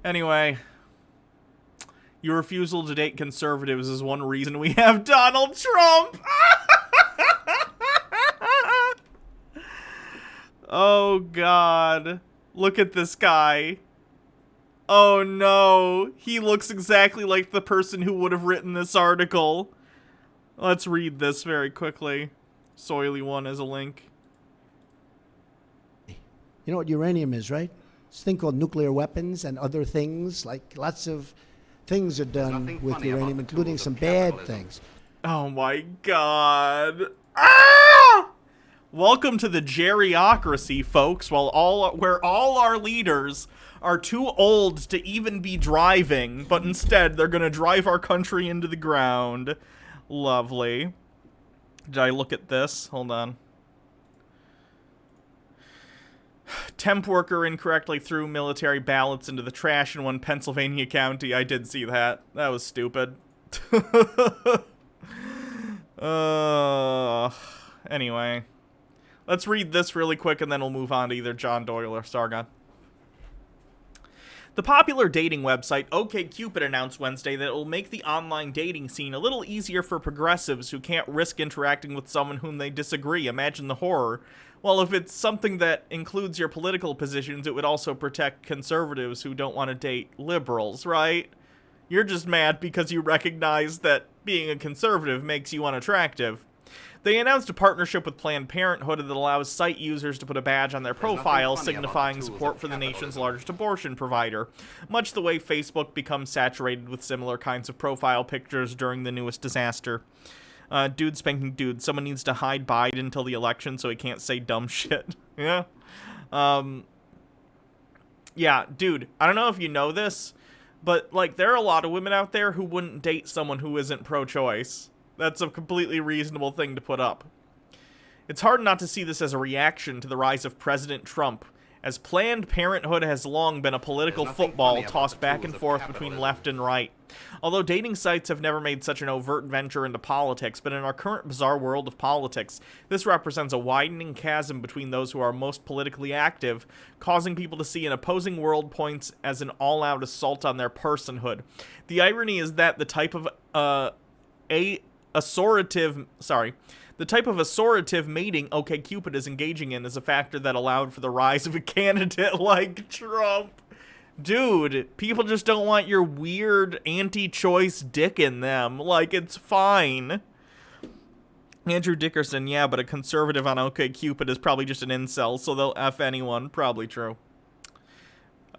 Anyway, your refusal to date conservatives is one reason we have Donald Trump. Oh, God. Look at this guy. Oh, no. He looks exactly like the person who would have written this article. Let's read this very quickly. Soily One as a link. You know what uranium is, right? It's a thing called nuclear weapons and other things. Like, lots of things are done with uranium, including some bad things. Oh, my God. Ah! Welcome to the geriocracy, folks, where all our leaders are too old to even be driving, but instead they're going to drive our country into the ground. Lovely. Did I look at this? Hold on. Temp worker incorrectly threw military ballots into the trash in one Pennsylvania county. I did see that. That was stupid. Anyway. Let's read this really quick and then we'll move on to either John Doyle or Sargon. The popular dating website OkCupid announced Wednesday that it will make the online dating scene a little easier for progressives who can't risk interacting with someone whom they disagree. Imagine the horror. Well, if it's something that includes your political positions, it would also protect conservatives who don't want to date liberals, right? You're just mad because you recognize that being a conservative makes you unattractive. They announced a partnership with Planned Parenthood that allows site users to put a badge on their profile signifying support for the nation's largest abortion provider, much the way Facebook becomes saturated with similar kinds of profile pictures during the newest disaster. Dude spanking dude. Someone needs to hide Biden until the election so he can't say dumb shit. Yeah. Yeah, dude, I don't know if you know this, but, like, there are a lot of women out there who wouldn't date someone who isn't pro-choice. That's a completely reasonable thing to put up. It's hard not to see this as a reaction to the rise of President Trump, as Planned Parenthood has long been a political football tossed back and forth between left and right. Although dating sites have never made such an overt venture into politics, but in our current bizarre world of politics, this represents a widening chasm between those who are most politically active, causing people to see an opposing world points as an all-out assault on their personhood. The irony is that the type of assortative mating OkCupid is engaging in is a factor that allowed for the rise of a candidate like Trump. Dude, people just don't want your weird anti-choice dick in them. Like, it's fine. Andrew Dickerson, yeah, but a conservative on OkCupid is probably just an incel, so they'll F anyone. Probably true.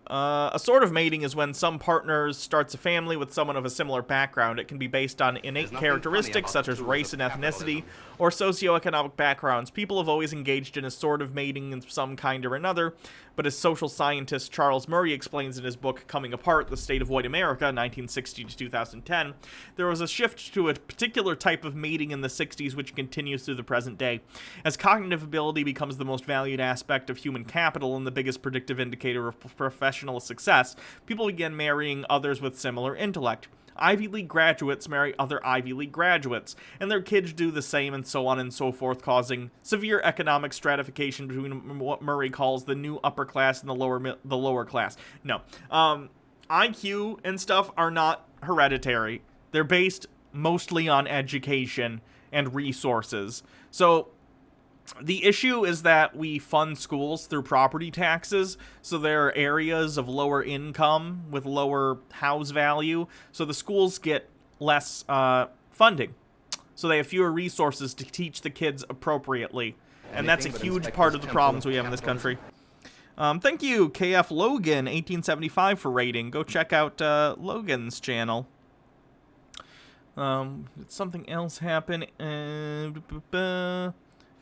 A sort of mating is when some partners starts a family with someone of a similar background. It can be based on innate characteristics such as race and ethnicity or socioeconomic backgrounds. People have always engaged in a sort of mating in some kind or another, but as social scientist Charles Murray explains in his book Coming Apart, The State of White America, 1960 to 2010, there was a shift to a particular type of mating in the 60s which continues through the present day. As cognitive ability becomes the most valued aspect of human capital and the biggest predictive indicator of professional success, people began marrying others with similar intellect. Ivy League graduates marry other Ivy League graduates, and their kids do the same, and so on and so forth, causing severe economic stratification between what Murray calls the new upper class and the lower class. No. IQ and stuff are not hereditary. They're based mostly on education and resources. So the issue is that we fund schools through property taxes, so there are areas of lower income with lower house value, so the schools get less funding. So they have fewer resources to teach the kids appropriately, and that's a huge part of the problems we have in this country. Thank you, KF Logan, 1875, for rating. Go check out Logan's channel. Did something else happen?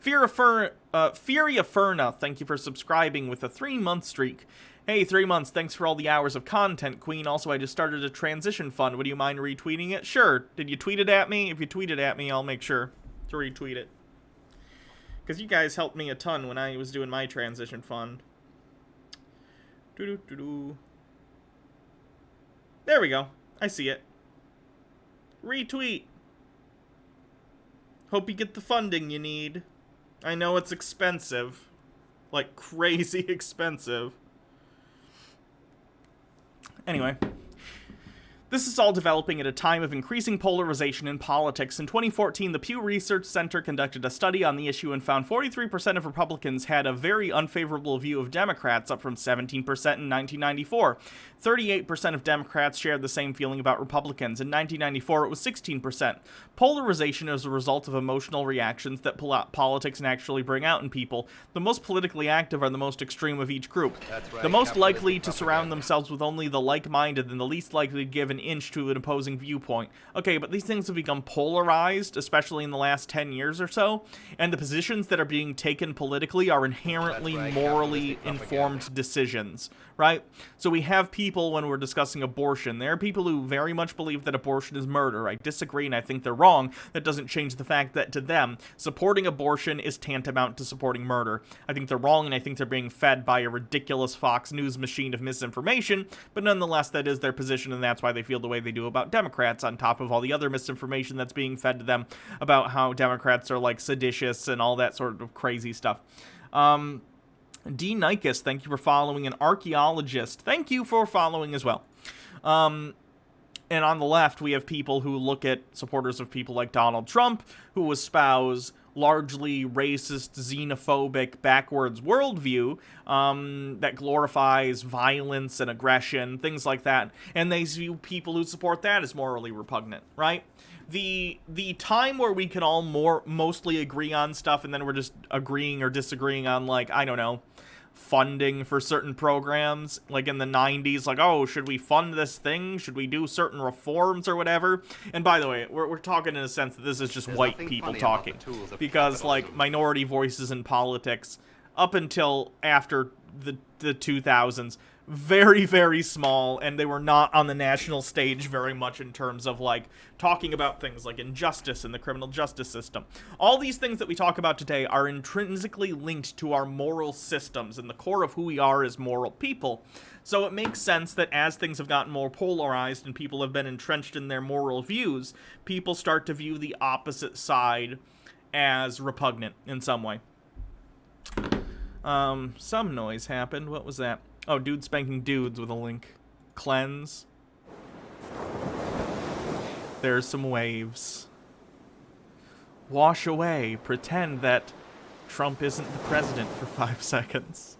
Furiaferna, thank you for subscribing with a 3-month streak. Hey, 3 months, thanks for all the hours of content, Queen. Also, I just started a transition fund. Would you mind retweeting it? Sure. Did you tweet it at me? If you tweet it at me, I'll make sure to retweet it. Because you guys helped me a ton when I was doing my transition fund. There we go. I see it. Retweet. Hope you get the funding you need. I know it's expensive. Like, crazy expensive. Anyway. This is all developing at a time of increasing polarization in politics. In 2014, the Pew Research Center conducted a study on the issue and found 43% of Republicans had a very unfavorable view of Democrats, up from 17% in 1994. 38% of Democrats shared the same feeling about Republicans. In 1994, it was 16%. Polarization is a result of emotional reactions that politics naturally bring out in people. The most politically active are the most extreme of each group. Right. The most likely to surround themselves with only the like-minded and the least likely to give an inch to an opposing viewpoint. Okay, but these things have become polarized, especially in the last 10 years or so, and the positions that are being taken politically are inherently morally informed decisions, right? So we have people, when we're discussing abortion, there are people who very much believe that abortion is murder. I disagree, and I think they're wrong. That doesn't change the fact that, to them, supporting abortion is tantamount to supporting murder. I think they're wrong, and I think they're being fed by a ridiculous Fox News machine of misinformation, but nonetheless, that is their position, and that's why they feel the way they do about Democrats, on top of all the other misinformation that's being fed to them about how Democrats are, like, seditious and all that sort of crazy stuff. D. Nikes, thank you for following. An archaeologist, thank you for following as well. And on the left, we have people who look at supporters of people like Donald Trump, who espouse largely racist, xenophobic, backwards worldview that glorifies violence and aggression, things like that. And they view people who support that as morally repugnant, right? The time where we can all mostly agree on stuff and then we're just agreeing or disagreeing on, like, I don't know, funding for certain programs, like in the 90s, like, oh, should we fund this thing? Should we do certain reforms or whatever? And by the way, we're talking in a sense that this is just white people talking, because, like, minority voices in politics, up until after the 2000s, very, very small, and they were not on the national stage very much in terms of, like, talking about things like injustice in the criminal justice system. All these things that we talk about today are intrinsically linked to our moral systems, and the core of who we are as moral people. So it makes sense that as things have gotten more polarized and people have been entrenched in their moral views, people start to view the opposite side as repugnant in some way. Some noise happened. What was that? Oh, dude spanking dudes with a link. Cleanse. There's some waves. Wash away. Pretend that Trump isn't the president for 5 seconds.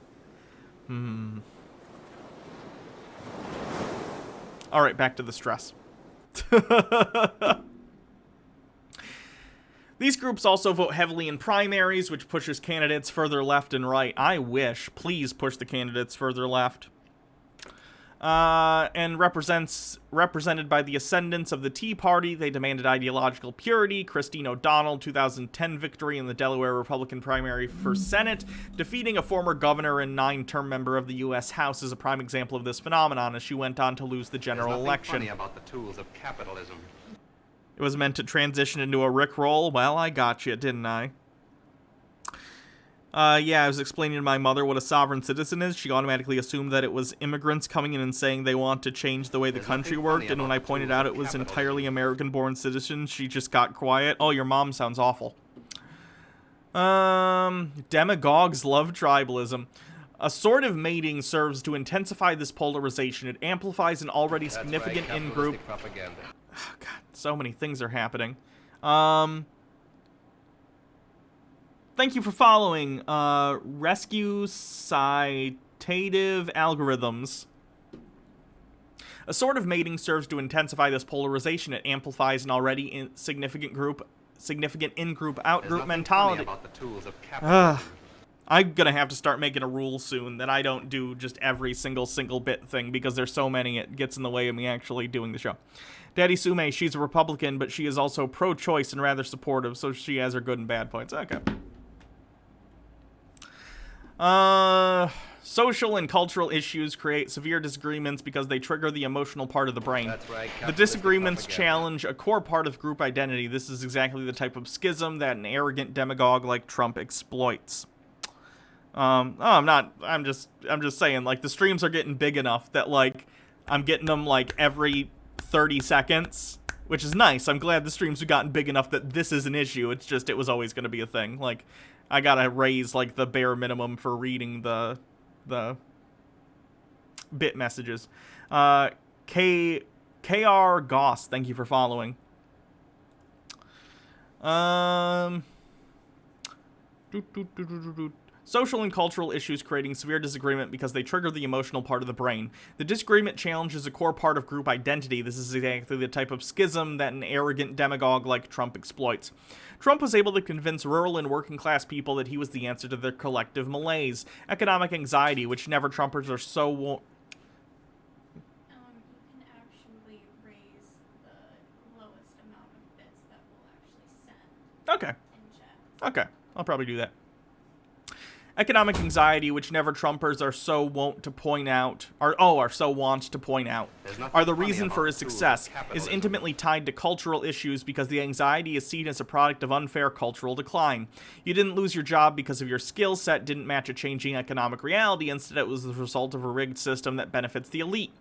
Alright, back to the stress. These groups also vote heavily in primaries, which pushes candidates further left and right. I wish. Please push the candidates further left. And represented by the ascendants of the Tea Party. They demanded ideological purity. Christine O'Donnell, 2010 victory in the Delaware Republican primary for Senate, defeating a former governor and 9-term member of the U.S. House, is a prime example of this phenomenon, as she went on to lose the general election. Funny about the tools of capitalism. It was meant to transition into a Rickroll. Well, I got you, didn't I? Yeah, I was explaining to my mother what a sovereign citizen is. She automatically assumed that it was immigrants coming in and saying they want to change the way the country worked, and when I pointed out it was entirely American-born citizens, she just got quiet. Oh, your mom sounds awful. Demagogues love tribalism. Assortive mating serves to intensify this polarization. It amplifies an already significant in-group... Oh, God, so many things are happening. Thank you for following. Rescue citative algorithms. Assortive mating serves to intensify this polarization. It amplifies an already significant in-group, out-group mentality. I'm gonna have to start making a rule soon that I don't do just every single bit thing, because there's so many it gets in the way of me actually doing the show. Daddy Sume, she's a Republican, but she is also pro-choice and rather supportive, so she has her good and bad points. Okay. Social and cultural issues create severe disagreements because they trigger the emotional part of the brain. That's right, the disagreements challenge a core part of group identity. This is exactly the type of schism that an arrogant demagogue like Trump exploits. I'm just saying, like, the streams are getting big enough that, like, I'm getting them, like, every 30 seconds, which is nice. I'm glad the streams have gotten big enough that this is an issue. It's just, it was always going to be a thing. Like, I gotta raise, like, the bare minimum for reading the bit messages. KR Goss, thank you for following. Social and cultural issues creating severe disagreement because they trigger the emotional part of the brain. The disagreement challenges a core part of group identity. This is exactly the type of schism that an arrogant demagogue like Trump exploits. Trump was able to convince rural and working class people that he was the answer to their collective malaise. Economic anxiety, which never Trumpers are so You can actually raise the lowest amount of bits that we'll actually send Okay. in chat. Okay. I'll probably do that. Economic anxiety, which never Trumpers are so wont to point out, are so want to point out, are the reason for his success, is intimately tied to cultural issues because the anxiety is seen as a product of unfair cultural decline. You didn't lose your job because of your skill set didn't match a changing economic reality, instead it was the result of a rigged system that benefits the elite.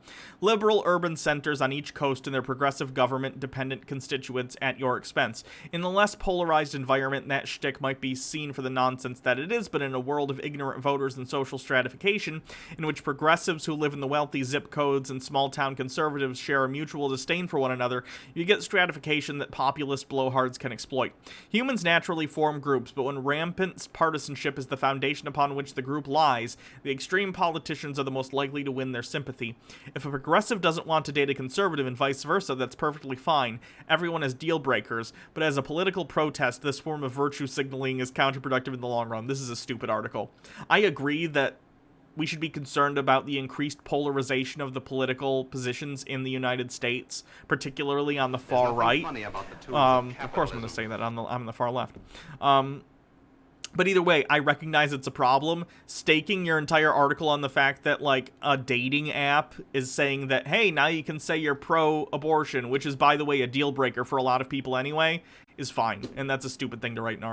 Liberal urban centers on each coast and their progressive government-dependent constituents at your expense. In the less polarized environment, that shtick might be seen for the nonsense that it is, but in a world of ignorant voters and social stratification, in which progressives who live in the wealthy zip codes and small-town conservatives share a mutual disdain for one another, you get stratification that populist blowhards can exploit. Humans naturally form groups, but when rampant partisanship is the foundation upon which the group lies, the extreme politicians are the most likely to win their sympathy. If a progressive doesn't want to date a conservative and vice versa, that's perfectly fine. Everyone has deal breakers, but as a political protest, this form of virtue signaling is counterproductive in the long run. This is a stupid article. I agree that we should be concerned about the increased polarization of the political positions in the United States, particularly on the far right. Of course I'm going to say that I'm on the far left. But either way, I recognize it's a problem. Staking your entire article on the fact that, like, a dating app is saying that, hey, now you can say you're pro-abortion, which is, by the way, a deal breaker for a lot of people anyway, is fine. And that's a stupid thing to write in an article.